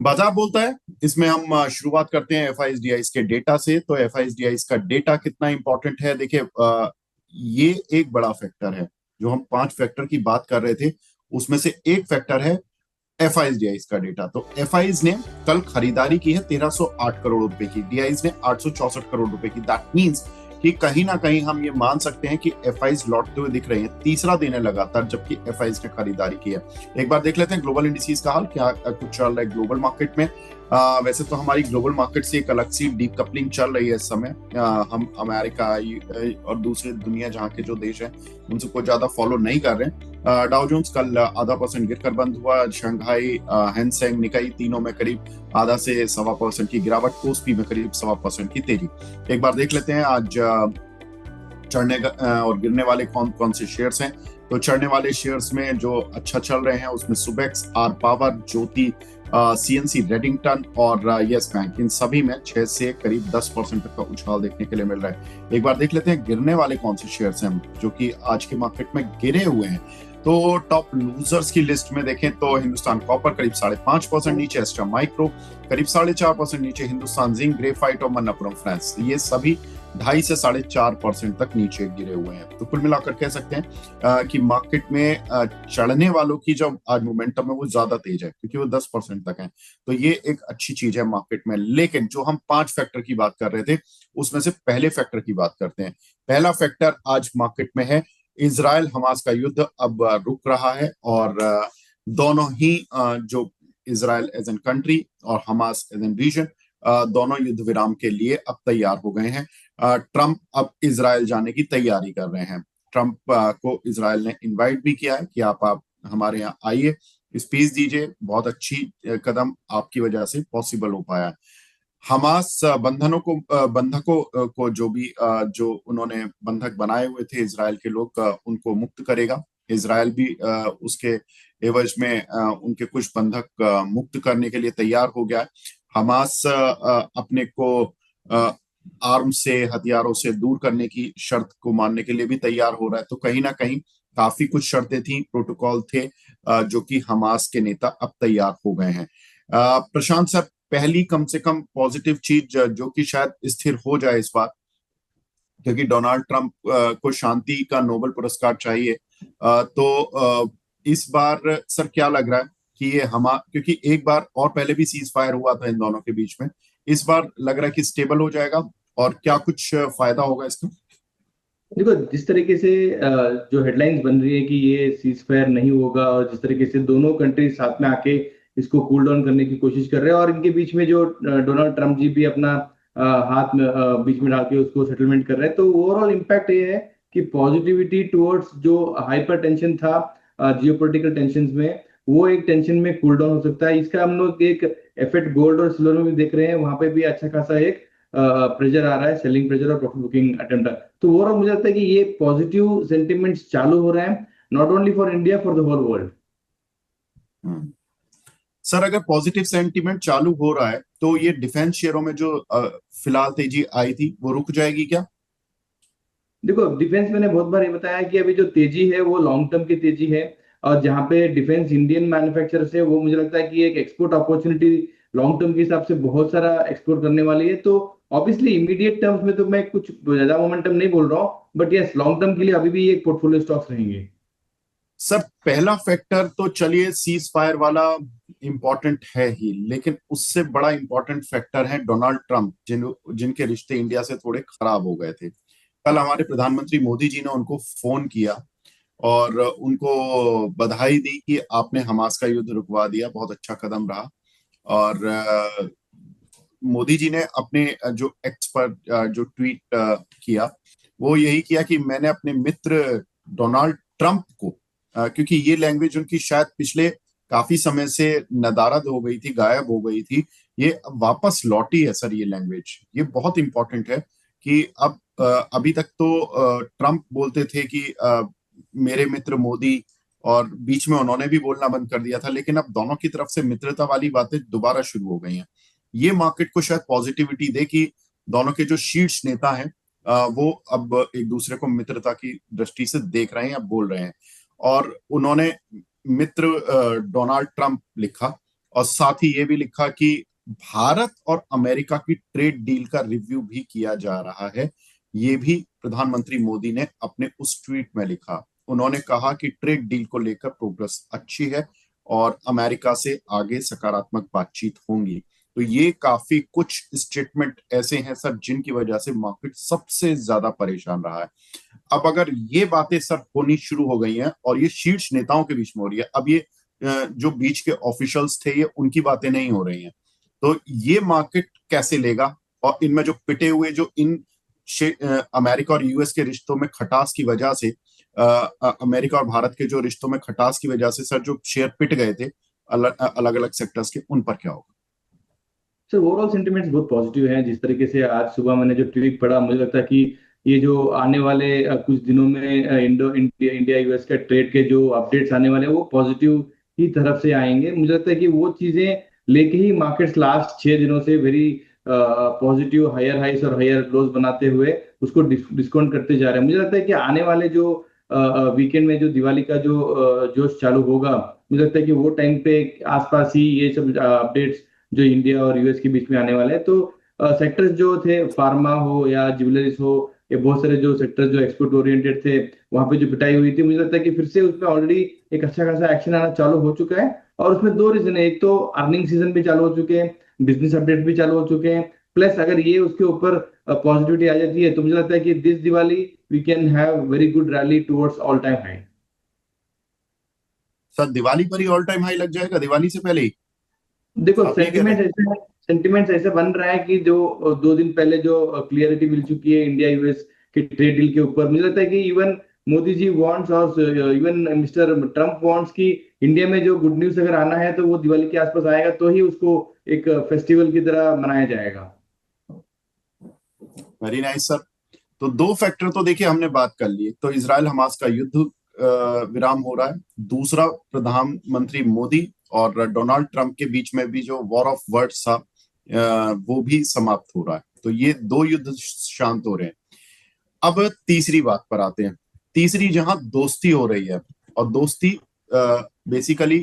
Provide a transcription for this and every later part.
बाजार बोलता है। इसमें हम शुरुआत करते हैं एफआईएसडीआईज के डेटा से। तो एफआईएसडीआईज का डेटा कितना इंपॉर्टेंट है, देखिए ये एक बड़ा फैक्टर है। जो हम 5 फैक्टर की बात कर रहे थे उसमें से एक फैक्टर है एफआईएसडीआईज का डेटा। तो एफआईज ने कल खरीदारी की है 1308 करोड़ रुपए की, डीआईज ने 864 करोड़ रुपए की। दैट मींस कि कहीं ना कहीं हम ये मान सकते हैं कि एफआईज लौटते हुए दिख रहे हैं, तीसरा दिन है लगातार जबकि एफआईज ने खरीदारी की है। एक बार देख लेते हैं ग्लोबल इंडिसेस का हाल, क्या कुछ चल रहा है ग्लोबल मार्केट में। वैसे तो हमारी ग्लोबल मार्केट से एक अलग सी डीप कपलिंग चल रही है इस समय। हम अमेरिका और दूसरे दुनिया जहाँ के जो देश हैं उनसे कोई ज्यादा फॉलो नहीं कर रहे हैं। डाउ जोन्स कल ½ % गिरकर बंद हुआ। शंघाई, हैंसेंग, निकाई तीनों में करीब आधा से 1.25% की गिरावट। कोस्पी में करीब 1.25% की तेजी। एक बार देख लेते हैं आज चढ़ने और गिरने वाले कौन कौन से शेयर्स हैं। तो चढ़ने वाले शेयर्स में जो अच्छा चल रहे हैं उसमें Subex, R Power, Jyoti, CNC, Redington और यस बैंक, इन सभी में 6 से करीब 10% तक का उछाल देखने के लिए मिल रहा है। एक बार देख लेते हैं गिरने वाले कौन से शेयर्स हैं जो कि आज के मार्केट में गिरे हुए हैं। तो टॉप लूजर्स की लिस्ट में देखें तो हिंदुस्तान कॉपर करीब 5.5% नीचे, एस्ट्रा माइक्रो करीब 4.5% नीचे, हिंदुस्तान जिंक, ग्रेफाइट और मन्नापुरम फाइनेंस ये सभी 2.5 से 4.5% तक नीचे गिरे हुए हैं। तो कुल मिलाकर कह सकते हैं कि मार्केट में चढ़ने वालों की जो आज मोमेंटम है वो ज्यादा तेज है क्योंकि वो 10% तक है। तो ये एक अच्छी चीज है मार्केट में। लेकिन जो हम 5 फैक्टर की बात कर रहे थे उसमें से पहले फैक्टर की बात करते हैं। पहला फैक्टर आज मार्केट में है इजराइल हमास का युद्ध अब रुक रहा है। और दोनों ही जो इजराइल एज एन कंट्री और हमास एज एन रीजन दोनों युद्ध विराम के लिए अब तैयार हो गए हैं। ट्रंप अब इजराइल जाने की तैयारी कर रहे हैं। ट्रंप को इजराइल ने इनवाइट भी किया है कि आप हमारे यहाँ आइए, स्पीच दीजिए। बहुत अच्छी कदम आपकी वजह से पॉसिबल हो पाया है। हमास बंधकों को जो भी जो उन्होंने बंधक बनाए हुए थे इजराइल के लोग, उनको मुक्त करेगा। इजराइल भी उसके एवज में उनके कुछ बंधक मुक्त करने के लिए तैयार हो गया है। हमास अपने को आर्म से, हथियारों से दूर करने की शर्त को मानने के लिए भी तैयार हो रहा है। तो कहीं ना कहीं काफी कुछ शर्तें थी, प्रोटोकॉल थे जो कि हमास के नेता अब तैयार हो गए हैं। प्रशांत सर, पहली कम से कम पॉजिटिव चीज जो कि शायद स्थिर हो जाए इस बार, क्योंकि डोनाल्ड ट्रंप को शांति का नोबेल पुरस्कार चाहिए। इस बार सर क्या लग रहा है कि ये क्योंकि एक बार और पहले भी सीज फायर हुआ था इन दोनों के बीच में, इस बार लग रहा है कि स्टेबल हो जाएगा और क्या कुछ फायदा होगा इसका? देखो, जिस तरीके से जो हेडलाइंस बन रही है कि ये सीज फायर नहीं होगा, और जिस तरीके से दोनों कंट्री साथ में आके इसको कूल डाउन करने की कोशिश कर रहे हैं, और इनके बीच में जो डोनाल्ड ट्रंप जी भी अपना हाथ में बीच में डाल के उसको सेटलमेंट कर रहे हैं, तो ओवरऑल इम्पैक्ट ये है कि पॉजिटिविटी टुवर्ड्स जो हाइपर टेंशन था जियोपॉलिटिकल टेंशन में, वो एक टेंशन में कूल डाउन हो सकता है। इसका हम लोग एक इफेक्ट गोल्ड और सिल्वर में भी देख रहे हैं। वहां पे भी अच्छा खासा एक प्रेशर आ रहा है, सेलिंग प्रेशर और प्रॉफिट बुकिंग अटेम्प्ट। तो ओवरऑल मुझे लगता है कि ये पॉजिटिव सेंटिमेंट्स चालू हो रहे हैं, not only for India, for the whole world. Hmm. Sir, अगर पॉजिटिव सेंटीमेंट चालू हो रहा है तो ये डिफेंस शेयरों में जो फिलहाल तेजी आई थी वो रुक जाएगी क्या? देखो, डिफेंस मैंने बहुत बार ये बताया कि अभी जो तेजी है वो लॉन्ग टर्म की तेजी है, और जहां पे डिफेंस इंडियन मैन्युफैक्चरर्स है, वो मुझे लगता है कि एक एक्सपोर्ट अपॉर्चुनिटी लॉन्ग टर्म के हिसाब से बहुत सारा एक्सपोर्ट करने वाली है। तो ऑब्वियसली इमीडिएट टर्म्स में तो मैं कुछ ज्यादा मोमेंटम नहीं बोल रहा हूँ, बट यस, लॉन्ग टर्म के लिए अभी भी एक पोर्टफोलियो स्टॉक्स रहेंगे। सर, पहला फैक्टर तो चलिए सीज फायर वाला इंपॉर्टेंट है ही, लेकिन उससे बड़ा इंपॉर्टेंट फैक्टर है डोनाल्ड ट्रंप, जिनके रिश्ते इंडिया से थोड़े खराब हो गए थे। कल हमारे प्रधानमंत्री मोदी जी ने उनको फोन किया और उनको बधाई दी कि आपने हमास का युद्ध रुकवा दिया, बहुत अच्छा कदम रहा। और मोदी जी ने अपने जो एक्स पर जो ट्वीट किया वो यही किया कि मैंने अपने मित्र डोनाल्ड ट्रंप को, क्योंकि ये लैंग्वेज उनकी शायद पिछले काफी समय से नदारद हो गई थी, गायब हो गई थी, ये अब वापस लौटी है। सर, ये लैंग्वेज ये बहुत इंपॉर्टेंट है कि अब अभी तक तो ट्रंप बोलते थे कि मेरे मित्र मोदी, और बीच में उन्होंने भी बोलना बंद कर दिया था, लेकिन अब दोनों की तरफ से मित्रता वाली बातें दोबारा शुरू हो गई हैं। ये मार्केट को शायद पॉजिटिविटी दे कि दोनों के जो शीर्ष नेता हैं वो अब एक दूसरे को मित्रता की दृष्टि से देख रहे हैं, अब बोल रहे हैं। और उन्होंने मित्र डोनाल्ड ट्रंप लिखा और साथ ही ये भी लिखा कि भारत और अमेरिका की ट्रेड डील का रिव्यू भी किया जा रहा है। ये भी प्रधानमंत्री मोदी ने अपने उस ट्वीट में लिखा। उन्होंने कहा कि ट्रेड डील को लेकर प्रोग्रेस अच्छी है और अमेरिका से आगे सकारात्मक बातचीत होंगी। तो ये काफी कुछ स्टेटमेंट ऐसे हैं सर जिनकी वजह से मार्केट सबसे ज्यादा परेशान रहा है। अब अगर ये बातें सर होनी शुरू हो गई हैं और ये शीर्ष नेताओं के बीच में हो रही है, अब ये जो बीच के ऑफिशियल्स थे ये उनकी बातें नहीं हो रही हैं, तो ये मार्केट कैसे लेगा? और इनमें जो पिटे हुए जो अमेरिका और यूएस के रिश्तों में खटास की वजह से, अमेरिका और भारत के जो रिश्तों में खटास की वजह से सर जो शेयर पिट गए थे अलग अलग सेक्टर्स के, उन पर क्या होगा? सर ओवरऑल सेंटिमेंट्स बहुत पॉजिटिव हैं। जिस तरीके से आज सुबह मैंने जो ट्वीट पढ़ा, मुझे लगता है कि ये जो आने वाले कुछ दिनों में इंडिया यूएस के ट्रेड के जो अपडेट्स आने वाले हैं वो पॉजिटिव ही तरफ से आएंगे। मुझे लगता है कि वो चीजें लेके ही मार्केट्स लास्ट 6 दिनों से वेरी पॉजिटिव हायर हाइस और हायर क्लोज बनाते हुए उसको डिस्काउंट करते जा रहे हैं। मुझे लगता है कि आने वाले जो वीकेंड में जो दिवाली का जो जोश चालू होगा, मुझे लगता है कि वो टाइम पे आसपास ही ये सब अपडेट्स जो इंडिया और यूएस के बीच में आने वाले हैं। तो सेक्टर्स जो थे, फार्मा हो या ज्वेलरीज हो, ये बहुत सारे जो सेक्टर्स जो एक्सपोर्ट ओरिएंटेड थे, वहां पे जो पिटाई हुई थी, मुझे लगता है कि फिर से उसमें ऑलरेडी एक अच्छा खासा एक्शन आना चालू हो चुका है। और उसमें दो रीजन है, एक तो अर्निंग सीजन भी चालू हो चुके हैं, बिजनेस अपडेट भी चालू हो चुके हैं, प्लस अगर ये उसके ऊपर पॉजिटिविटी आ जाती है तो मुझे लगता है कि this Diwali we can have very good rally towards all time high. Sir Diwali पर ही ऑल टाइम हाई लग जाएगा, दिवाली से पहले ही देखो आप ये कह रहे हैं? सेंटिमेंट्स ऐसे बन रहा है कि जो 2 दिन पहले जो क्लियरिटी मिल चुकी है इंडिया यूएस के ट्रेड डील के ऊपर, मुझे लगता है कि इवन मोदी जी वांट्स और इवन मिस्टर ट्रम्प वांट्स कि इंडिया में जो गुड न्यूज अगर आना है तो वो दिवाली के आसपास आएगा, तो ही उसको एक फेस्टिवल की तरह मनाया जाएगा। Very nice sir. तो दो फैक्टर तो देखिए हमने बात कर ली, तो इजराइल हमास का युद्ध विराम हो रहा है। दूसरा, प्रधानमंत्री मोदी और डोनाल्ड ट्रंप के बीच में भी जो वॉर ऑफ वर्ड्स था वो भी समाप्त हो रहा है। तो ये दो युद्ध शांत हो रहे हैं। अब तीसरी बात पर आते हैं। तीसरी जहां दोस्ती हो रही है, और दोस्ती बेसिकली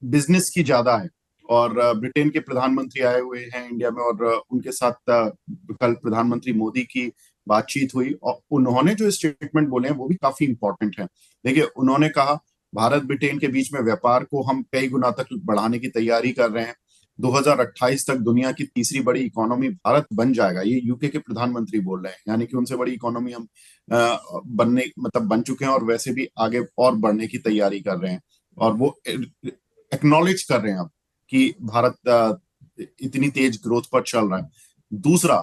बिजनेस की ज्यादा है। और ब्रिटेन के प्रधानमंत्री आए हुए हैं इंडिया में, और उनके साथ कल प्रधानमंत्री मोदी की बातचीत हुई और उन्होंने जो स्टेटमेंट बोले हैं वो भी काफी इंपॉर्टेंट है। देखिए, उन्होंने कहा भारत ब्रिटेन के बीच में व्यापार को हम कई गुना तक बढ़ाने की तैयारी कर रहे हैं। 2028 तक दुनिया की तीसरी बड़ी इकोनॉमी भारत बन जाएगा। ये यूके के प्रधानमंत्री बोल रहे हैं, यानी कि उनसे बड़ी इकोनॉमी हम बनने मतलब बन चुके हैं, और वैसे भी आगे और बढ़ने की तैयारी कर रहे हैं। और वो एक्नॉलेज कर रहे हैं अब कि भारत इतनी तेज ग्रोथ पर चल रहा है। दूसरा,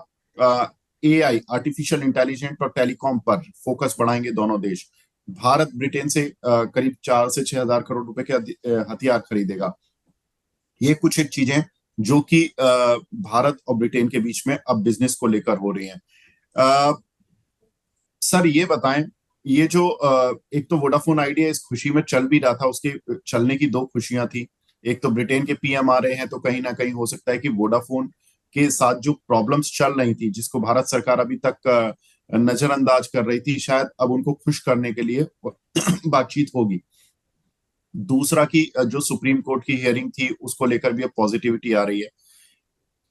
एआई, आर्टिफिशियल इंटेलिजेंट और टेलीकॉम पर फोकस बढ़ाएंगे दोनों देश। भारत ब्रिटेन से करीब 4 से 6 हजार करोड़ रुपए के हथियार खरीदेगा। ये कुछ एक चीजें जो कि भारत और ब्रिटेन के बीच में अब बिजनेस को लेकर हो रही हैं। सर ये बताएं, ये जो एक तो वोडाफोन आइडिया इस खुशी में चल भी रहा था, उसके चलने की दो खुशियां थी। एक तो ब्रिटेन के पीएम आ रहे हैं, तो कहीं ना कहीं हो सकता है कि वोडाफोन के साथ जो प्रॉब्लम्स चल रही थी, जिसको भारत सरकार अभी तक नजरअंदाज कर रही थी, शायद अब उनको खुश करने के लिए बातचीत होगी। दूसरा कि जो सुप्रीम कोर्ट की हियरिंग थी उसको लेकर भी अब पॉजिटिविटी आ रही है।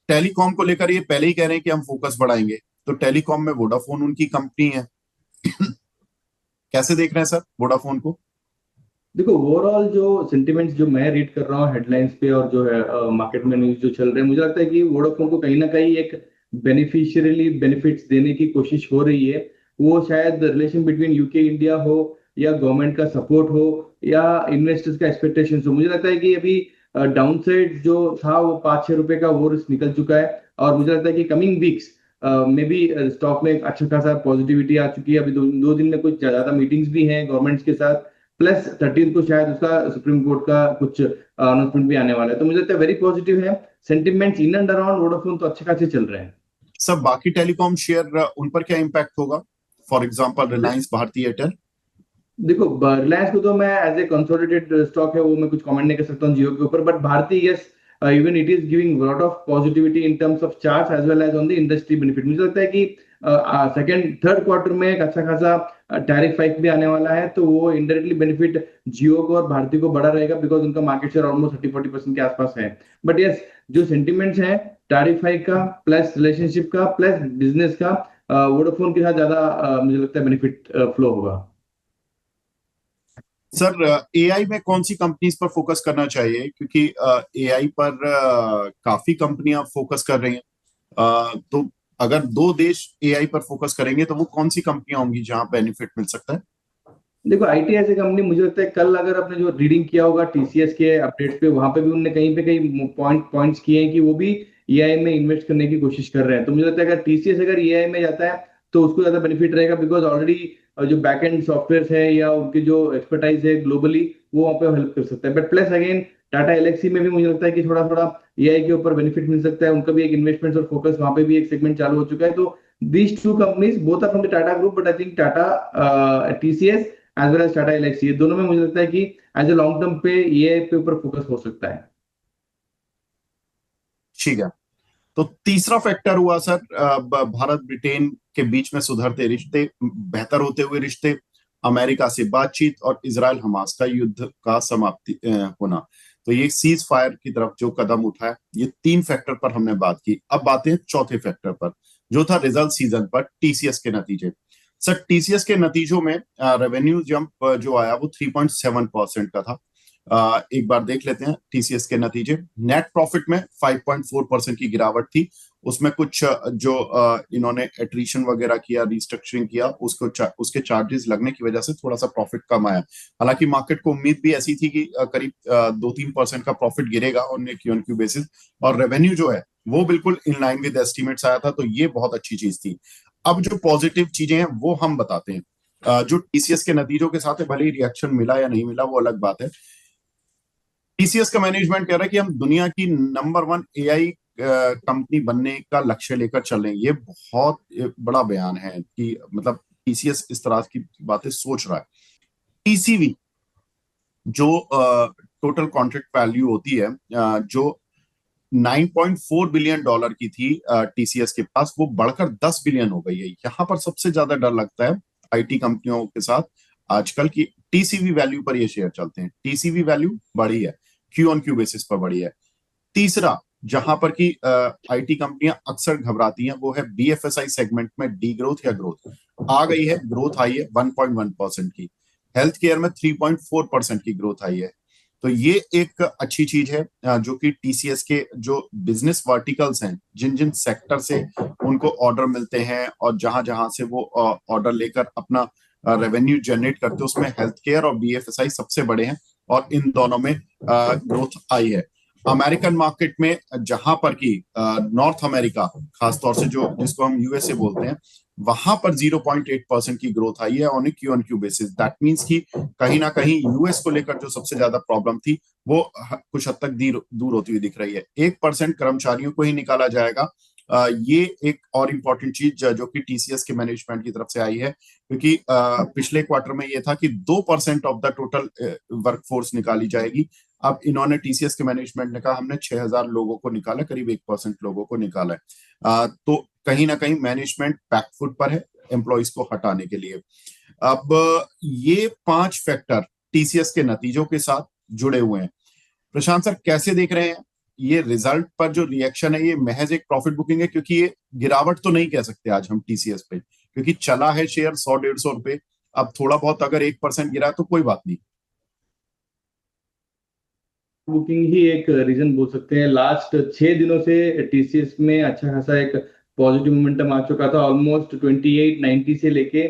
टेलीकॉम को लेकर ये पहले ही कह रहे हैं कि हम फोकस बढ़ाएंगे, तो टेलीकॉम में वोडाफोन उनकी कंपनी है। कैसे देख रहे हैं सर वोडाफोन को? देखो ओवरऑल जो सेंटिमेंट्स जो मैं रीड कर रहा हूँ हेडलाइंस पे और जो है मार्केट में न्यूज जो चल रहे हैं, मुझे लगता है कि वोडाफोन को कहीं ना कहीं एक बेनिफिशियरली बेनिफिट्स देने की कोशिश हो रही है। वो शायद रिलेशन बिटवीन यूके इंडिया हो या गवर्नमेंट का सपोर्ट हो या इन्वेस्टर्स का एक्सपेक्टेशन हो, मुझे लगता है कि अभी डाउन साइड जो था वो 5-6 रुपए का वो रिस्क निकल चुका है। और मुझे लगता है कि कमिंग वीक्स में भी स्टॉक में एक अच्छा खासा पॉजिटिविटी आ चुकी है। अभी 2 दिन में कुछ ज्यादा मीटिंग्स भी हैं गवर्नमेंट्स के साथ, प्लस 13 को शायद उसका सुप्रीम कोर्ट का कुछ अनाउंसमेंट भी आने वाला है। तो मुझे लगता है वेरी पॉजिटिव है sentiments in and around Vodafone, तो अच्छे खासे चल रहे हैं। सब बाकी टेलीकॉम शेयर उन पर क्या इम्पैक्ट होगा? For example Reliance, Bharti Airtel. देखो रिलायंस को तो मैं एज ए कंसोलिडेटेड स्टॉक है वो मैं कुछ कमेंट नहीं कर सकता हूँ जियो के ऊपर, but Bharti yes, even it is giving lot of positivity in terms of charts as well as on the industry benefit. मुझे लगता है कि सेकेंड थर्ड क्वार्टर में एक अच्छा खासा टैरिफ हाइक भी आने वाला है, तो वो इनडायरेक्टली बेनिफिट जियो को और भारती को बड़ा रहेगा, बिकॉज उनका मार्केट शेयर ऑलमोस्ट 30-40% के आसपास है। बट यस, जो सेंटिमेंट्स है टैरिफ हाइक का प्लस रिलेशनशिप का प्लस बिजनेस का, वोडाफोन के साथ ज्यादा मुझे लगता है बेनिफिट फ्लो होगा। सर एआई में कौन सी कंपनीज पर फोकस करना चाहिए, क्योंकि एआई पर काफी कंपनियां फोकस कर रही हैं। तो अगर दो देश एआई पर फोकस करेंगे तो वो कौन सी कंपनियां होंगी जहां बेनिफिट मिल सकता है? देखो आईटी ऐसे कंपनी, मुझे लगता है कल अगर आपने जो रीडिंग किया होगा टीसीएस के अपडेट्स पे, वहां पे भी उन्होंने कहीं पे कहीं पॉइंट्स किए हैं कि वो भी एआई में इन्वेस्ट करने की कोशिश कर रहे हैं। तो मुझे लगता है अगर टीसीएस अगर एआई में जाता है तो उसको ज्यादा बेनिफिट रहेगा, बिकॉज ऑलरेडी जो बैक एंड सॉफ्टवेयर है या उनकी जो एक्सपर्टाइज है ग्लोबली, वो वहाँ पे हेल्प कर सकता है। But plus again Tata Elxsi में भी मुझे लगता है कि थोड़ा थोड़ा एआई के ऊपर बेनिफिट मिल सकता है, उनका भी एक इन्वेस्टमेंट और फोकस वहां पे भी एक सेगमेंट चालू हो चुका है। तो these two companies both are from the Tata group, but I think Tata TCS as well as Tata Elxsi, ये दोनों में मुझे लगता है कि एज ए लॉन्ग टर्म पे ये पे ऊपर फोकस हो सकता है। ठीक है। तो तीसरा फैक्टर हुआ सर भारत ब्रिटेन के बीच में सुधरते रिश्ते, बेहतर होते हुए रिश्ते, अमेरिका से बातचीत और इजराइल हमास का युद्ध का समाप्ति होना। तो ये सीज फायर की तरफ जो कदम उठाया, ये तीन फैक्टर पर हमने बात की। अब बातें चौथे फैक्टर पर, जो था रिजल्ट सीजन पर टीसीएस के नतीजे। सर टीसीएस के नतीजों में रेवेन्यू जंप जो आया वो 3.7% का था। एक बार देख लेते हैं टीसीएस के नतीजे। नेट प्रॉफिट में 5.4% की गिरावट थी। उसमें कुछ जो इन्होंने एट्रीशन वगैरह किया, रिस्ट्रक्चरिंग किया, उसके चार्जेस लगने की वजह से थोड़ा सा प्रॉफिट कम आया। हालांकि मार्केट को उम्मीद भी ऐसी थी कि करीब 2-3% का प्रॉफिट गिरेगा on a Q on Q basis, और रेवेन्यू जो है वो बिल्कुल इन लाइन विद एस्टिमेट्स आया था। तो ये बहुत अच्छी चीज थी। अब जो पॉजिटिव चीजें हैं वो हम बताते हैं। जो टीसीएस के नतीजों के साथ भले ही रिएक्शन मिला या नहीं मिला वो अलग बात है। टीसीएस का मैनेजमेंट कह रहा है कि हम दुनिया की नंबर 1 एआई कंपनी बनने का लक्ष्य लेकर चल रहे हैं। ये बहुत बड़ा बयान है कि मतलब टीसीएस इस तरह की बातें सोच रहा है। टीसीवी जो टोटल कॉन्ट्रैक्ट वैल्यू होती है, जो $9.4 बिलियन की थी टीसीएस के पास, वो बढ़कर 10 बिलियन हो गई है। यहां पर सबसे ज्यादा डर लगता है आईटी कंपनियों के साथ आजकल की टीसीवी वैल्यू पर ये शेयर चलते हैं। टीसीवी वैल्यू बढ़ी है, क्यू ऑन क्यू बेसिस पर बढ़ी है। तीसरा, जहां पर की आईटी कंपनियां अक्सर घबराती हैं, वो है बीएफएसआई सेगमेंट में डी ग्रोथ या ग्रोथ। आ गई है, ग्रोथ आई है 1.1% की। हेल्थ केयर में 3.4% की ग्रोथ आई है। तो ये एक अच्छी चीज है, जो कि टीसीएस के जो बिजनेस वर्टिकल्स हैं, जिन जिन सेक्टर से उनको ऑर्डर मिलते हैं और जहां जहां से वो ऑर्डर लेकर अपना रेवेन्यू जनरेट करते हैं, उसमें हेल्थ केयर और बीएफएसआई सबसे बड़े हैं, और इन दोनों में ग्रोथ आई है। अमेरिकन मार्केट में जहां पर की नॉर्थ अमेरिका, खासतौर से जो जिसको हम यूएसए बोलते हैं, वहां पर 0.8% की ग्रोथ आई है on a Q on Q basis. That means कि कहीं ना कहीं यूएस को लेकर जो सबसे ज्यादा प्रॉब्लम थी वो कुछ हद तक दूर होती हुई दिख रही है। 1% कर्मचारियों को ही निकाला जाएगा। ये एक और इम्पोर्टेंट चीज जो कि टीसीएस के मैनेजमेंट की तरफ से आई है, क्योंकि पिछले क्वार्टर में ये था कि 2% ऑफ द टोटल वर्कफोर्स निकाली जाएगी। अब इन्होंने टीसीएस के मैनेजमेंट ने कहा हमने 6,000 लोगों को निकाला, करीब 1% लोगों को निकाला है। तो कहीं ना कहीं मैनेजमेंट बैकफुट पर है एम्प्लॉयज को हटाने के लिए। अब ये 5 फैक्टर टीसीएस के नतीजों के साथ जुड़े हुए हैं। प्रशांत सर कैसे देख रहे हैं ये रिजल्ट पर जो रिएक्शन है? ये महज एक प्रॉफिट बुकिंग है, क्योंकि ये गिरावट तो नहीं कह सकते आज हम टीसीएस पे, क्योंकि चला है शेयर 100-150 रुपए। अब थोड़ा बहुत अगर 1% गिरा तो कोई बात नहीं। बुकिंग ही एक रीजन बोल सकते हैं। लास्ट 6 दिनों से टीसीएस में अच्छा खासा एक पॉजिटिव मोमेंटम आ चुका था। ऑलमोस्ट 2890 से लेके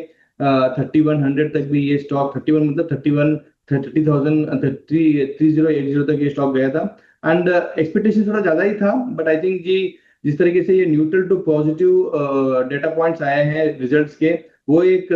3100 तक भी ये स्टॉक, 31 मतलब 3080 तक ये स्टॉक गया था। एंड एक्सपेक्टेशन थोड़ा ज्यादा ही था, बट आई थिंक जी जिस तरीके से ये neutral to positive data points आए हैं रिजल्ट्स के, वो एक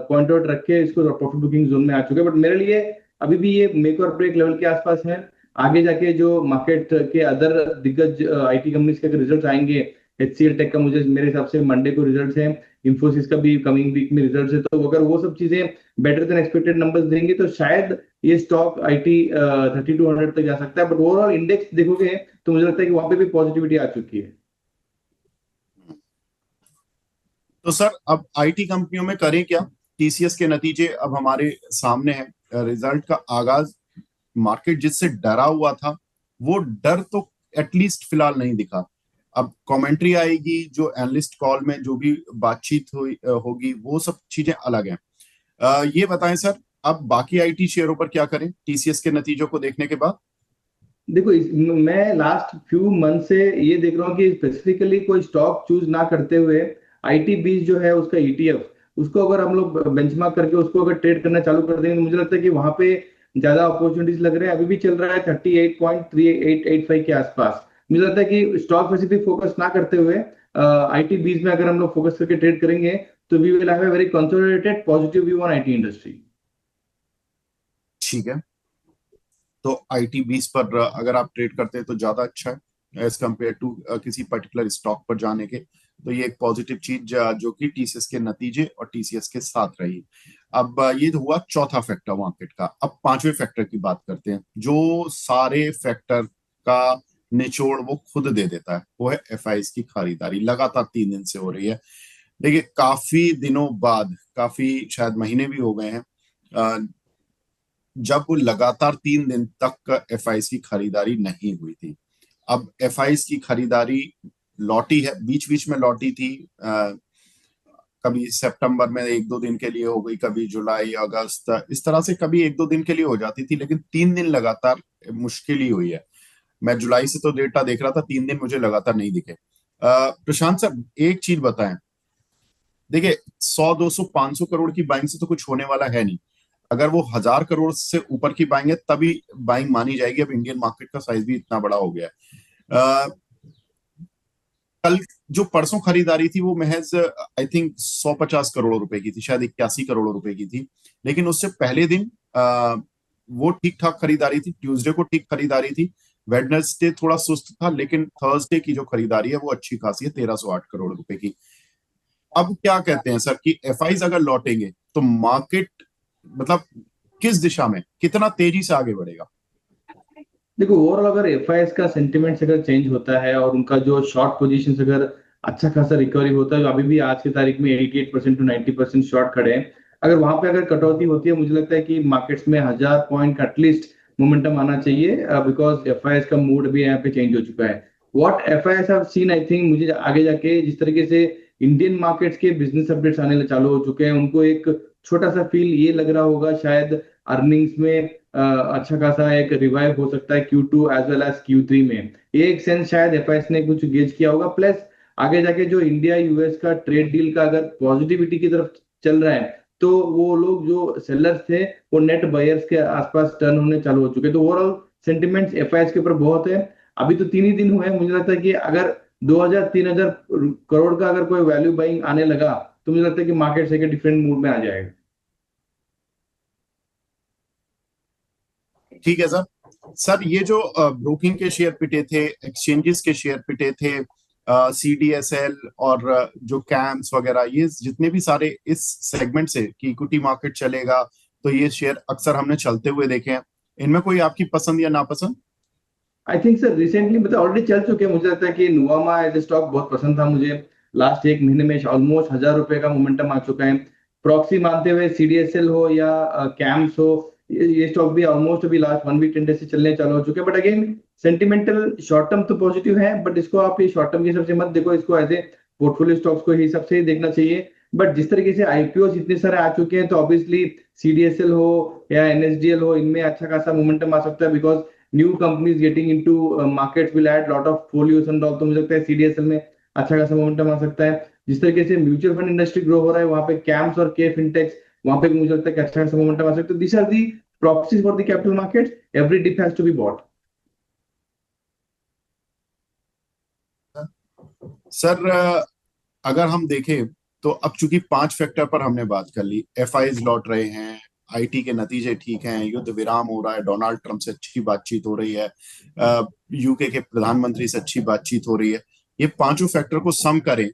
पॉइंट आउट रख के इसको प्रॉफिट बुकिंग जोन में आ चुके हैं। बट मेरे लिए अभी भी ये मेक और ब्रेक लेवल के आसपास है। आगे जाके जो मार्केट के अदर दिग्गज आईटी कंपनीज के रिजल्ट्स आएंगे, एचसीएल टेक का मुझे मेरे हिसाब से मंडे को रिजल्ट्स है, इंफोसिस का भी कमिंग वीक में रिजल्ट्स है, तो अगर वो सब चीजें बेटर देन एक्सपेक्टेड नंबर्स देंगे तो शायद ये स्टॉक आईटी 3200 तक जा सकता है। बट ओवरऑल इंडेक्स देखोगे तो मुझे लगता है कि वहां पे भी पॉजिटिविटी आ चुकी है। तो सर अब आईटी कंपनियों में करें क्या? टीसीएस के नतीजे अब हमारे सामने हैं, रिजल्ट का आगाज। मार्केट जिससे डरा हुआ था वो डर तो एटलीस्ट फिलहाल नहीं दिखा। अब कमेंट्री आएगी, जो एनालिस्ट कॉल में जो भी बातचीत होगी, वो सब चीजें अलग हैं। ये बताएं सर, अब बाकी आईटी शेयरों पर क्या करें टीसीएस के नतीजों को देखने के बाद? देखो मैं लास्ट फ्यू मंथ से ये देख रहा हूँ कि स्पेसिफिकली कोई स्टॉक चूज ना करते हुए आईटी बीस जो है उसका ईटीएफ, उसको अगर हम लोग बेंचमार्क करके उसको अगर ट्रेड करना चालू कर देंगे तो मुझे लगता है कि वहां पे ज्यादा अपॉर्चुनिटीज लग रहे हैं। अभी भी चल रहा है 38.3885 के आसपास। मुझे लगता है कि स्टॉक स्पेसिफिक फोकस ना करते हुए आईटी बीस में अगर हम लोग फोकस करके ट्रेड करेंगे तो we will have a very consolidated positive view on IT industry. ठीक है, तो आईटी 20 पर अगर आप ट्रेड करते हैं तो ज्यादा अच्छा है एज कम्पेयर टू किसी पर्टिकुलर स्टॉक पर जाने के। तो ये एक पॉजिटिव चीज जो कि टीसीएस के नतीजे और टीसीएस के साथ रही। अब ये तो हुआ चौथा फैक्टर मार्केट का। अब पांचवें फैक्टर की बात करते हैं, जो सारे फैक्टर का निचोड़ वो खुद दे देता है, वो है एफआईज की खरीदारी। लगातार 3 दिन से हो रही है। देखिए, काफी दिनों बाद, काफी शायद महीने भी हो गए हैं, जब वो लगातार 3 दिन तक एफआईज की खरीदारी नहीं हुई थी। अब एफआईज की खरीदारी लौटी है, बीच बीच में लौटी थी। कभी सितंबर में 1-2 दिन के लिए हो गई, कभी जुलाई अगस्त, इस तरह से कभी 1-2 दिन के लिए हो जाती थी, लेकिन 3 दिन लगातार मुश्किल ही हुई है। मैं जुलाई से तो डेटा देख रहा था, 3 दिन मुझे लगातार नहीं दिखे। प्रशांत सर, एक चीज बताएं। देखिए, 100, 200, 500 करोड़ की बाइंग से तो कुछ होने वाला है नहीं। अगर वो 1,000 करोड़ से ऊपर की बाइंग है तभी बाइंग मानी जाएगी। अब इंडियन मार्केट का साइज भी इतना बड़ा हो गया है। कल जो परसों खरीदारी थी वो महज आई थिंक 150 करोड़ रुपए की थी, शायद 81 करोड़ रुपए की थी। लेकिन उससे पहले दिन वो ठीक ठाक खरीदारी थी, ट्यूसडे को ठीक खरीदारी थी, वेडनेसडे थोड़ा सुस्त था, लेकिन थर्सडे की जो खरीदारी है वो अच्छी खासी है, 1,308 करोड़ रुपए की। अब क्या कहते हैं सर कि एफआईज अगर लौटेंगे तो मार्केट, मतलब किस दिशा में, कितना तेजी से आगे बढ़ेगा? देखो ओवरऑल अगर एफआईएस का सेंटिमेंट्स अगर चेंज होता है और उनका जो शॉर्ट पोजीशंस अगर अच्छा खासा रिकवरी होता है, जो अभी भी आज की तारीख में 88% टू 90% शॉर्ट खड़े हैं, अगर वहां पे अगर कटौती होती है मुझे लगता है कि मार्केट्स में 1,000 पॉइंट का एटलीस्ट मोमेंटम आना चाहिए, बिकॉज एफआईएस का मूड भी यहाँ पे चेंज हो चुका है। What FIS have seen, I think मुझे आगे जाके जिस तरीके से इंडियन मार्केट्स के बिजनेस अपडेट्स आने चालू हो चुके हैं, उनको एक छोटा सा फील ये लग रहा होगा शायद अर्निंग्स में अच्छा खासा एक रिवाइव हो सकता है Q2 as well as Q3 में। ये एक सेंस शायद एफआईएस ने कुछ गेज किया होगा। प्लस आगे जाके जो इंडिया यूएस का ट्रेड डील का अगर पॉजिटिविटी की तरफ चल रहा है तो वो लोग जो सेलर्स थे वो नेट बायर्स के आसपास टर्न होने चालू हो चुके। तो ओवरऑल सेंटिमेंट्स एफआईएस के ऊपर बहुत है। अभी तो 3 ही दिन हुए हैं, मुझे लगता है कि अगर 2,000 3,000 करोड़ का अगर कोई वैल्यू बाइंग आने लगा तो मुझे लगता है कि मार्केट एक डिफरेंट मूड में आ जाएगा। ठीक है सर। सर, ये जो ब्रोकिंग के शेयर पिटे थे, एक्सचेंजेस के शेयर पिटे थे, सीडीएसएल और जो कैम्स वगैरह, ये जितने भी सारे इस सेगमेंट से कि इक्विटी मार्केट चलेगा तो ये शेयर अक्सर हमने चलते हुए देखे हैं। इनमें कोई आपकी पसंद या नापसंद? आई थिंक सर रिसेंटली मतलब ऑलरेडी चल चुके हैं। मुझे लगता है कि नुवामा एज ए स्टॉक बहुत पसंद था मुझे। लास्ट एक महीने में ऑलमोस्ट 1,000 रुपए का मोमेंटम आ चुका है। प्रॉक्सी मानते हुए सीडीएसएल हो या कैम्स हो, ये स्टॉक भी ऑलमोस्ट अभी लास्ट 1 वीक 10 डेज से चलने चालू हो चुके हैं। But again sentimental short term तो पॉजिटिव है, बट इसको आप ये शॉर्ट टर्म के हिसाब से मत देखो, इसको एज ए पोर्टफोलियो स्टॉक्स को हिसाब से ही देखना चाहिए। बट जिस तरीके से आईपीओ इतने सारे आ चुके हैं तो ऑब्वियसली सीडीएसएल हो या एनएसडीएल हो, इनमें अच्छा खासा मोमेंटम आ सकता है, because new companies getting into markets will add lot of folios and all. तो मुझे लगता है सीडीएसएल में अच्छा खासा मोमेंटम आ सकता है। जिस तरीके से म्यूचुअल फंड इंडस्ट्री ग्रो हो रहा है वहां पे कैम्स और के फिनटेक्स, वहां पे भी मुझे लगता है कि अच्छा खासा मोमेंटम आ सकता है। This are the proxies for the capital markets. Every dip has to be bought. Sir, अगर हम देखें तो अब चूंकि 5 फैक्टर पर हमने बात कर ली, एफआईज लौट रहे हैं, आईटी के नतीजे ठीक हैं, युद्ध विराम हो रहा है, डोनाल्ड ट्रंप से अच्छी बातचीत हो रही है, यूके के प्रधानमंत्री से अच्छी बातचीत हो रही है, ये पांचों फैक्टर को सम करें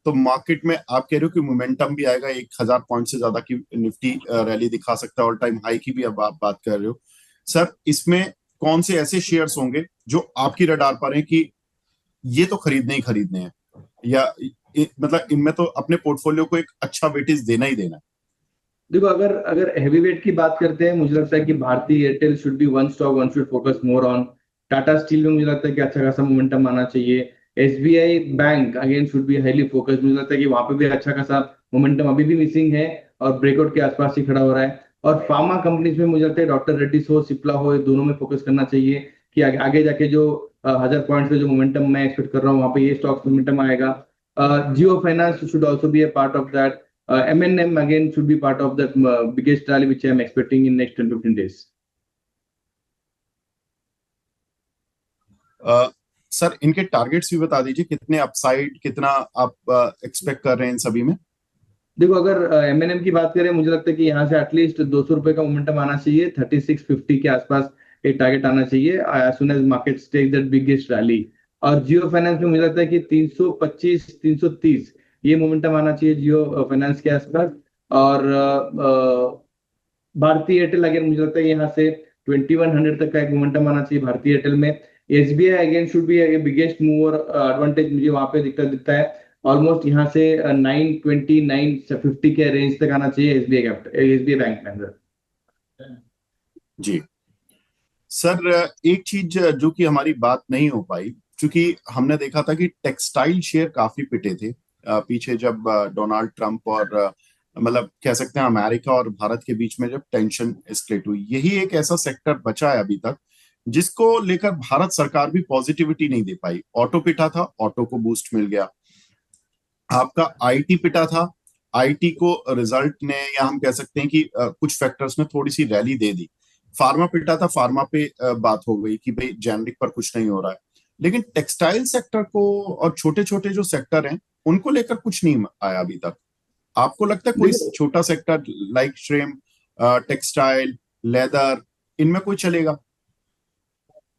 तो मार्केट में आप कह रहे हो कि मोमेंटम भी आएगा, 1,000 पॉइंट से ज्यादा की निफ्टी रैली दिखा सकता है, ऑल टाइम हाई की भी अब आप बात कर रहे हो। सर, इसमें कौन से ऐसे शेयर्स होंगे जो आपकी रडार पर हैं कि ये तो खरीदने ही खरीदने हैं, या मतलब इनमें तो अपने पोर्टफोलियो को एक अच्छा वेटेज देना ही देना है। देखो, अगर अगर हैवी वेट की बात करते हैं, मुझे लगता है कि भारतीय Airtel should be one stock one should focus more on. Tata steel में मुझे लगता है कि अच्छा खासा मोमेंटम आना चाहिए। SBI bank again should be highly focus, मुझे लगता है कि वहां पे भी अच्छा खासा मोमेंटम अभी भी मिसिंग है और ब्रेकआउट के आसपास ही खड़ा हो रहा है। और फार्मा कंपनीज में मुझे लगता है डॉक्टर रेड्डीज हो, सिप्ला हो, ये दोनों में फोकस करना चाहिए कि आगे जाके जो 1000 पॉइंट्स पे जो मोमेंटम मैं एक्सपेक्ट कर रहा हूँ, वहां पे ये स्टॉक्स मोमेंटम आएगा। Jio finance should also be a part of that. M&M again should be part of that biggest rally which I am expecting in next 10-15 days. Sir इनके टारगेट्स भी बता दीजिए, कितने अपसाइड, कितना आप एक्सपेक्ट कर रहे हैं इन सभी में? देखो, अगर M&M की बात करें, मुझे लगता है कि यहाँ से एटलीस्ट 200 रुपए का मोमेंटम आना चाहिए, 3650 के आसपास एक टारगेट आना चाहिए as soon as market takes that biggest rally. और जियो फाइनेंस में मुझे लगता है कि 325 330 ये मोमेंटम आना चाहिए जियो फाइनेंस के आसपास। और भारतीय एयरटेल अगेन मुझे लगता है यहाँ से 2100 तक का एक मोमेंटम आना चाहिए भारतीय एयरटेल में। SBI again should be biggest mover advantage, मुझे वहां पे दिखता है ऑलमोस्ट यहाँ से 920 950 के रेंज तक आना चाहिए एसबीआई बैंक में अंदर। जी सर, एक चीज जो कि हमारी बात नहीं हो पाई, क्योंकि हमने देखा था कि टेक्सटाइल शेयर काफी पिटे थे पीछे, जब डोनाल्ड ट्रंप और मतलब कह सकते हैं अमेरिका और भारत के बीच में जब टेंशन एस्केलेट हुई, यही एक ऐसा सेक्टर बचा है अभी तक जिसको लेकर भारत सरकार भी पॉजिटिविटी नहीं दे पाई। ऑटो पिटा था, ऑटो को बूस्ट मिल गया। आपका आईटी पिटा था, आईटी को रिजल्ट ने, या हम कह सकते हैं कि कुछ फैक्टर्स में थोड़ी सी रैली दे दी। फार्मा पिटा था, फार्मा पे बात हो गई कि भाई जेनरिक पर कुछ नहीं हो रहा है। लेकिन टेक्सटाइल सेक्टर को और छोटे छोटे जो सेक्टर हैं उनको लेकर कुछ नहीं आया अभी तक। आपको लगता है कोई देखो, छोटा sector like shrimp, textile, leather, इनमें कोई चलेगा?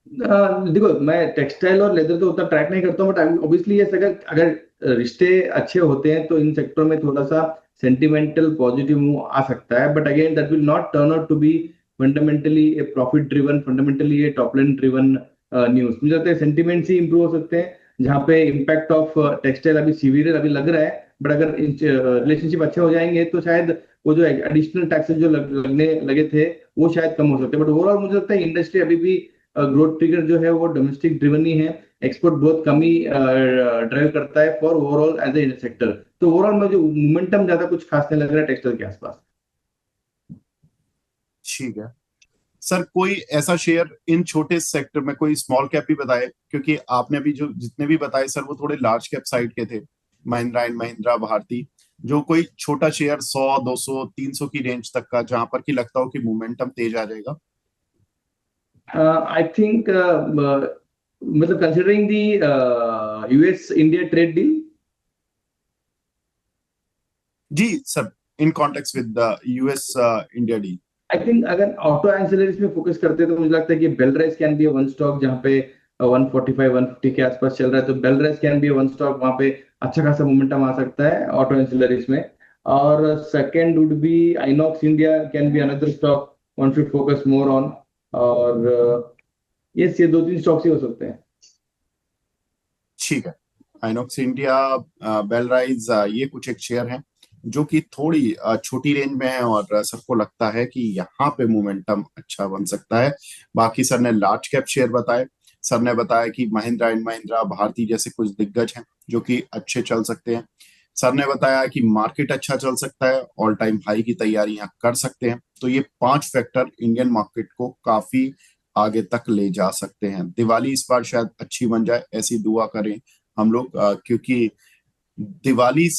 देखो, मैं टेक्सटाइल और लेदर तो उतना ट्रैक नहीं करता हूँ, बट ऑब्वियसली ये अगर अगर रिश्ते अच्छे होते हैं तो इन सेक्टरों में थोड़ा सा सेंटिमेंटल पॉजिटिव मूव आ सकता है। But again that will not turn out to be fundamentally a profit driven, fundamentally a top line driven news. मुझे लगता है सेंटिमेंट्स ही इंप्रूव हो सकते हैं, जहाँ पे इम्पैक्ट ऑफ टेक्सटाइल अभी सीवियर अभी लग रहा है। बट अगर रिलेशनशिप अच्छे हो जाएंगे तो शायद वो जो एडिशनल टैक्सेस जो लगने लगे थे वो शायद कम हो सकते हैं। बट ओवरऑल मुझे लगता है इंडस्ट्री अभी भी ग्रोथ ट्रिगर जो है वो डोमेस्टिक ड्रिवन ही है। एक्सपोर्ट बहुत कम ही ड्राइव करता है for overall as a sector. तो ओवरऑल में जो मोमेंटम ज्यादा कुछ खास नहीं लग रहा है टेक्सटाइल के आसपास। ठीक है सर, कोई ऐसा शेयर इन छोटे सेक्टर में, कोई स्मॉल कैप भी बताए, क्योंकि आपने भी जो जितने भी बताए सर वो थोड़े लार्ज कैप साइड के थे। महिंद्रा एंड महिंद्रा, भारती, जो कोई छोटा शेयर 100 200 300 की रेंज तक का, जहां पर कि लगता हो कि मोमेंटम तेज आ जाएगा। आई थिंक मतलब considering the US India trade deal. जी sir, in context with the US India deal. I think अगर ऑटो एंसिलरीज में फोकस करते हैं तो मुझे लगता है कि Belrise can be one stock, जहाँ पे 145 150 के आसपास चल रहा है, तो बेलरेस कैन बी वन स्टॉक, वहां पे अच्छा खासा मोमेंटम आ सकता है ऑटो एंसिलरीज में। और second would be INOX India, can be another stock one should focus more on. और यस, ये दो तीन स्टॉक्स ही हो सकते हैं। ठीक है, आइनॉक्स इंडिया, बेलराइज, ये कुछ एक शेयर हैं जो कि थोड़ी छोटी रेंज में है और सबको लगता है कि यहाँ पे मोमेंटम अच्छा बन सकता है। बाकी सर ने लार्ज कैप शेयर बताए। सर ने बताया कि महिंद्रा एंड महिंद्रा, भारती जैसे कुछ दिग्गज हैं जो कि अच्छे चल सकते हैं। सर ने बताया कि मार्केट अच्छा चल सकता है, ऑल टाइम हाई की तैयारी यहाँ कर सकते हैं। तो ये 5 फैक्टर इंडियन मार्केट को काफी आगे तक ले जा सकते हैं। दिवाली इस बार शायद अच्छी बन जाए, ऐसी दुआ करें हम लोग, क्योंकि दिवाली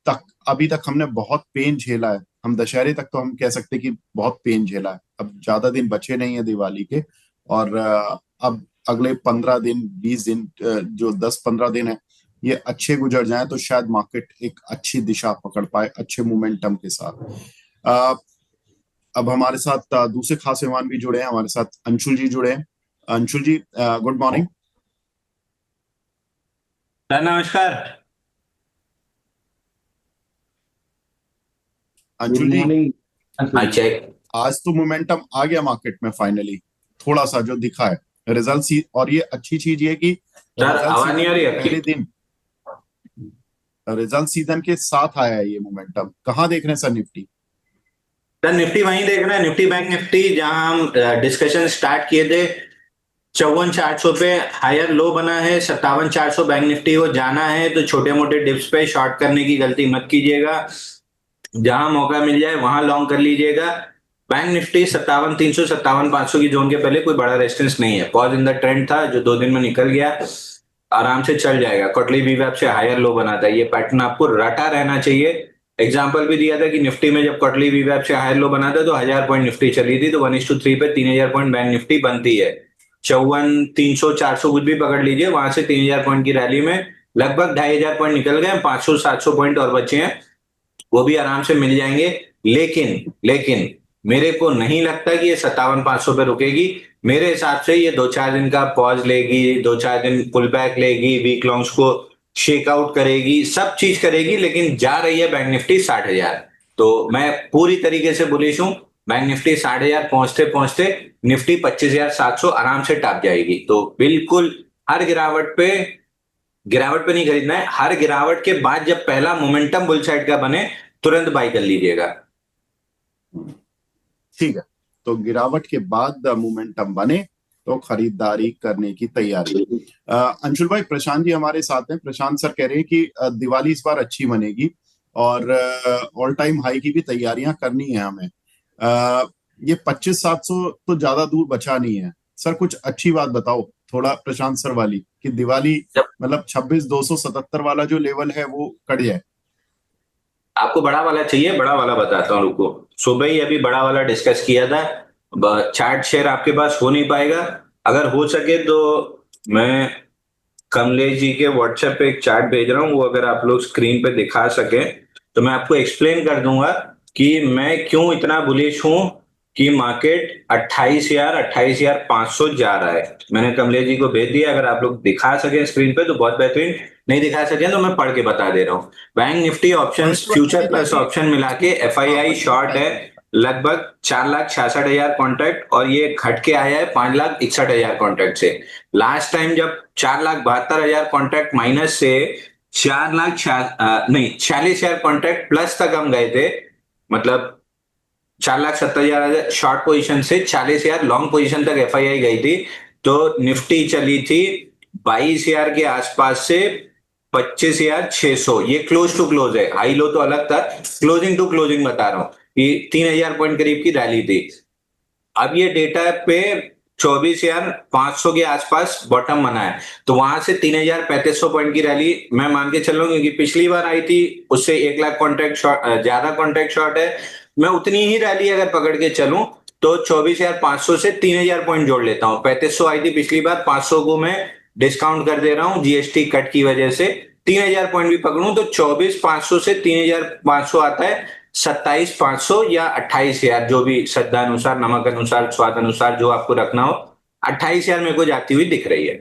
तक अभी तक हमने बहुत पेन झेला है। हम दशहरे तक तो हम कह सकते हैं कि बहुत पेन झेला है, अब ज्यादा दिन बचे नहीं है दिवाली के। और अब अगले 15 दिन 20 दिन, जो 10-15 दिन है, ये अच्छे गुजर जाएं तो शायद मार्केट एक अच्छी दिशा पकड़ पाए अच्छे मोमेंटम के साथ। अ, अब हमारे साथ दूसरे खास मेहमान भी जुड़े हैं, हमारे साथ अंशुल जी जुड़े हैं। अंशुल जी, गुड मॉर्निंग। सर नमस्कार। गुड अंशुल जी, मॉर्निंग। अच्छा, आज तो मोमेंटम आ गया मार्केट में फाइनली, थोड़ा सा जो दिखा है रिजल्ट। और ये अच्छी चीज ये है कि सर रिजल्ट आवाज नहीं सीजन आ के रही आपकी। पहले दिन, रिजल्ट सीजन के साथ आया है ये मोमेंटम। कहाँ देख रहे हैं सर निफ्टी? सर निफ्टी वहीं देख रहे हैं, निफ्टी बैंक निफ्टी, जहां हम डिस्कशन स्टार्ट किए थे 54,400 पे हायर लो बना है, 57,400 बैंक निफ्टी को जाना है, तो छोटे मोटे डिप्स पे शॉर्ट करने की गलती मत कीजिएगा, जहां मौका मिल जाए वहां लॉन्ग कर लीजिएगा। बैंक निफ्टी 57,300 57,500 की जोन के पहले कोई बड़ा रेजिस्टेंस नहीं है, पॉज इन द ट्रेंड था जो 2 दिन में निकल गया, आराम से चल जाएगा। क्वार्टरली वीवैप से हायर लो बनाता है, ये पैटर्न आपको रटा रहना चाहिए। एग्जाम्पल भी दिया था कि निफ्टी में जब क्वार्टरली वीवैप से हायर लो बनाता है तो 1000 पॉइंट निफ्टी चली थी, तो 1:3 पे 3000 पॉइंट बैंक निफ्टी बनती है। 54,300 400 कुछ भी पकड़ लीजिए, वहां से 3000 पॉइंट की रैली में लगभग 2500 पॉइंट निकल गए, 500 700 पॉइंट और बचे हैं, वो भी आराम से मिल जाएंगे। लेकिन मेरे को नहीं लगता कि ये 57,500 पे रुकेगी। मेरे हिसाब से ये 2-4 दिन का पॉज लेगी, 2-4 दिन पुल बैक लेगी, वीक लॉन्ग्स को शेकआउट करेगी, सब चीज करेगी, लेकिन जा रही है बैंक निफ्टी 60,000। तो मैं पूरी तरीके से बुलिश हूं, बैंक निफ्टी 60,000 पहुंचते पहुंचते निफ्टी 25,700 आराम से टप जाएगी। तो बिल्कुल हर गिरावट पे नहीं खरीदना है, हर गिरावट के बाद जब पहला मोमेंटम बुल साइड का बने तुरंत बाई कर लीजिएगा। ठीक है, तो गिरावट के बाद मोमेंटम बने तो खरीदारी करने की तैयारी। अंशुल भाई, प्रशांत जी हमारे साथ हैं। प्रशांत सर कह रहे हैं कि दिवाली इस बार अच्छी बनेगी और ऑल टाइम हाई की भी तैयारियां करनी है हमें। ये 25,700 तो ज्यादा दूर बचा नहीं है सर, कुछ अच्छी बात बताओ थोड़ा प्रशांत सर वाली, कि दिवाली मतलब 26,277 वाला जो लेवल है वो कट जाए। आपको बड़ा वाला चाहिए? बड़ा वाला बताता हूँ, रुको। सुबह ही अभी बड़ा वाला डिस्कस किया था, चार्ट शेयर आपके पास हो नहीं पाएगा। अगर हो सके तो मैं कमलेश जी के व्हाट्सएप पे एक चार्ट भेज रहा हूँ, वो अगर आप लोग स्क्रीन पे दिखा सके तो मैं आपको एक्सप्लेन कर दूंगा कि मैं क्यों इतना बुलिश हूं कि मार्केट 28,500 जा रहा है। मैंने कमलेश जी को भेज दिया, अगर आप लोग दिखा सके स्क्रीन पे तो बहुत बेहतरीन, नहीं दिखा सके तो मैं पढ़ के बता दे रहा हूँ। Bank Nifty option future plus option मिला के एफआईआई शॉर्ट है लगभग 4,66,000 कॉन्ट्रैक्ट, और ये घट के आया है 5,61,000 कॉन्ट्रैक्ट से। लास्ट टाइम जब 4,72,000 कॉन्ट्रैक्ट माइनस से 46,000 कॉन्ट्रैक्ट प्लस तक हम गए थे, मतलब 4,70,000 शॉर्ट पोजीशन से 40,000 लॉन्ग पोजीशन तक एफआईआई गई थी, तो निफ्टी चली थी 22,000 के आसपास से 25,600। ये क्लोज टू क्लोज है, हाई लो तो अलग था, क्लोजिंग टू क्लोजिंग बता रहा हूं कि 3,000 पॉइंट करीब की रैली थी। अब ये डेटा पे 24,500 के आसपास बॉटम बना है, तो वहां से 3,3500 पॉइंट की रैली मैं मान के चल रहा हूं, क्योंकि पिछली बार आई थी उससे 1 लाख कॉन्ट्रैक्ट शॉर्ट, ज्यादा कॉन्ट्रैक्ट शॉर्ट है। मैं उतनी ही रैली अगर पकड़ के चलूं तो 24,500 से 3,000 पॉइंट जोड़ लेता हूं। 3500 आई थी पिछली बार, 500 को मैं डिस्काउंट कर दे रहा हूं जीएसटी कट की वजह से, 3,000 पॉइंट भी पकड़ूं तो 24,500 से 3,500 आता है 27,500 या 28,000, जो भी श्रद्धा अनुसार, नमक अनुसार, स्वाद अनुसार जो आपको रखना हो। 28,000 मेरे को जाती हुई दिख रही है।